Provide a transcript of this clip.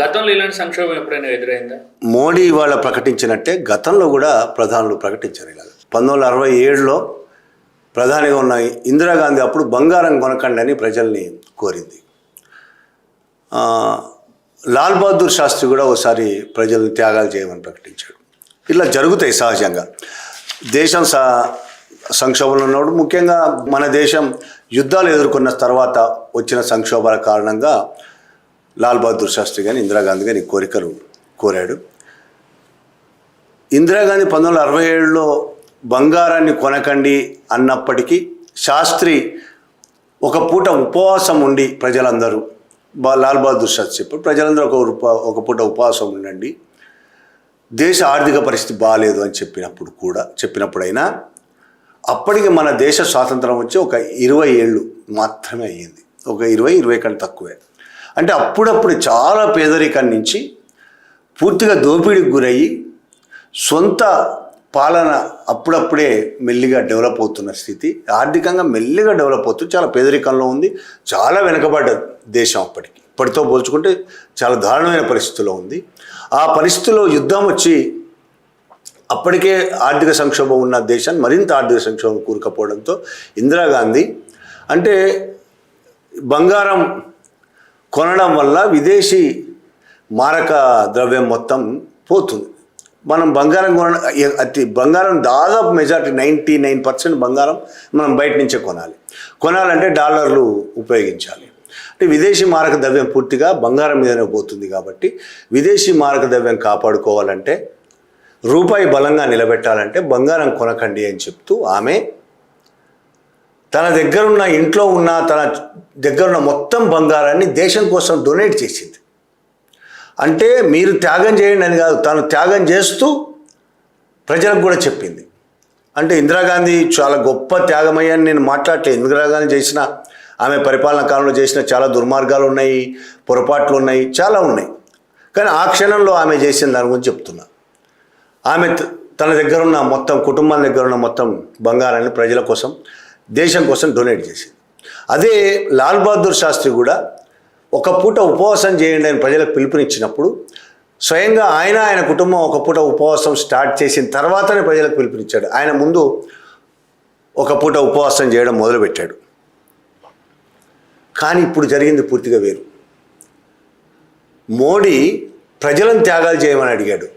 గతంలో ఇలాంటి సంక్షోభం ఎప్పుడైనా ఎదురైందా? మోడీ ఇవాళ ప్రకటించినట్టే గతంలో కూడా ప్రధానులు ప్రకటించారు. ఇలా 1967లో ప్రధానిగా ఉన్న ఇందిరాగాంధీ అప్పుడు బంగారం కొనకండి అని ప్రజల్ని కోరింది. లాల్ బహదూర్ శాస్త్రి కూడా ఒకసారి ప్రజల్ని త్యాగాలు చేయమని ప్రకటించాడు. ఇలా జరుగుతాయి సహజంగా. దేశం సంక్షోభంలో ఉన్నప్పుడు, ముఖ్యంగా మన దేశం యుద్ధాలు ఎదుర్కొన్న తర్వాత వచ్చిన సంక్షోభాల కారణంగా లాల్ బహదూర్ శాస్త్రి కానీ ఇందిరాగాంధీ కానీ కోరికలు కోరాడు. ఇందిరాగాంధీ 1967లో బంగారాన్ని కొనకండి అన్నప్పటికీ శాస్త్రి ఒక పూట ఉపవాసం ఉండి ప్రజలందరూ లాల్ బహదూర్ శాస్త్రి చెప్పారు, ప్రజలందరూ ఒక పూట ఉపవాసం ఉండండి, దేశ ఆర్థిక పరిస్థితి బాగాలేదు అని చెప్పినప్పుడైనా అప్పటికి మన దేశ స్వాతంత్రం వచ్చి ఒక 20 ఏళ్ళు మాత్రమే అయ్యింది. ఒక 20 కన్నా తక్కువే. అంటే అప్పుడప్పుడు చాలా పేదరికం నుంచి పూర్తిగా దోపిడీకి గురయ్యి సొంత పాలన అప్పుడప్పుడే మెల్లిగా డెవలప్ అవుతున్న స్థితి, ఆర్థికంగా మెల్లిగా డెవలప్ అవుతూ చాలా పేదరికంలో ఉంది. చాలా వెనుకబడ్డ దేశం అప్పటికి, ఇప్పటితో పోల్చుకుంటే చాలా దారుణమైన పరిస్థితిలో ఉంది. ఆ పరిస్థితిలో యుద్ధం వచ్చి అప్పటికే ఆర్థిక సంక్షోభం ఉన్న దేశాన్ని మరింత ఆర్థిక సంక్షోభం కూరుకపోవడంతో ఇందిరాగాంధీ అంటే బంగారం కొనడం వల్ల విదేశీ మారక ద్రవ్యం మొత్తం పోతుంది. మనం బంగారం దాదాపు మెజారిటీ 99% బంగారం మనం బయట నుంచే కొనాలంటే డాలర్లు ఉపయోగించాలి. అంటే విదేశీ మారక ద్రవ్యం పూర్తిగా బంగారం మీదనే పోతుంది. కాబట్టి విదేశీ మారక ద్రవ్యం కాపాడుకోవాలంటే, రూపాయి బలంగా నిలబెట్టాలంటే బంగారం కొనకండి అని చెప్తూ ఆమె తన దగ్గరున్న ఇంట్లో ఉన్న తన దగ్గరున్న మొత్తం బంగారాన్ని దేశం కోసం డొనేట్ చేసింది. అంటే మీరు త్యాగం చేయండి అని కాదు, తను త్యాగం చేస్తూ ప్రజలకు కూడా చెప్పింది. అంటే ఇందిరాగాంధీ చాలా గొప్ప త్యాగమయ్యని నేను మాట్లాడలేదు. ఇందిరాగాంధీ చేసిన, ఆమె పరిపాలన కాలంలో చేసిన చాలా దుర్మార్గాలు ఉన్నాయి, పొరపాట్లు ఉన్నాయి, చాలా ఉన్నాయి. కానీ ఆ క్షణంలో ఆమె చేసిన దాని గురించి చెప్తున్నా. ఆమె తన దగ్గర ఉన్న మొత్తం కుటుంబం దగ్గర ఉన్న మొత్తం బంగారాన్ని ప్రజల కోసం, దేశం కోసం డొనేట్ చేసింది. అదే లాల్ బహదూర్ శాస్త్రి కూడా ఒక పూట ఉపవాసం చేయండి అని ప్రజలకు పిలుపునిచ్చినప్పుడు స్వయంగా ఆయన కుటుంబం ఒక పూట ఉపవాసం స్టార్ట్ చేసిన తర్వాతనే ప్రజలకు పిలుపునిచ్చాడు. ఆయన ముందు ఒక పూట ఉపవాసం చేయడం మొదలుపెట్టాడు. కానీ ఇప్పుడు జరిగింది పూర్తిగా వేరు. మోడీ ప్రజలను త్యాగాలు చేయమని అడిగాడు.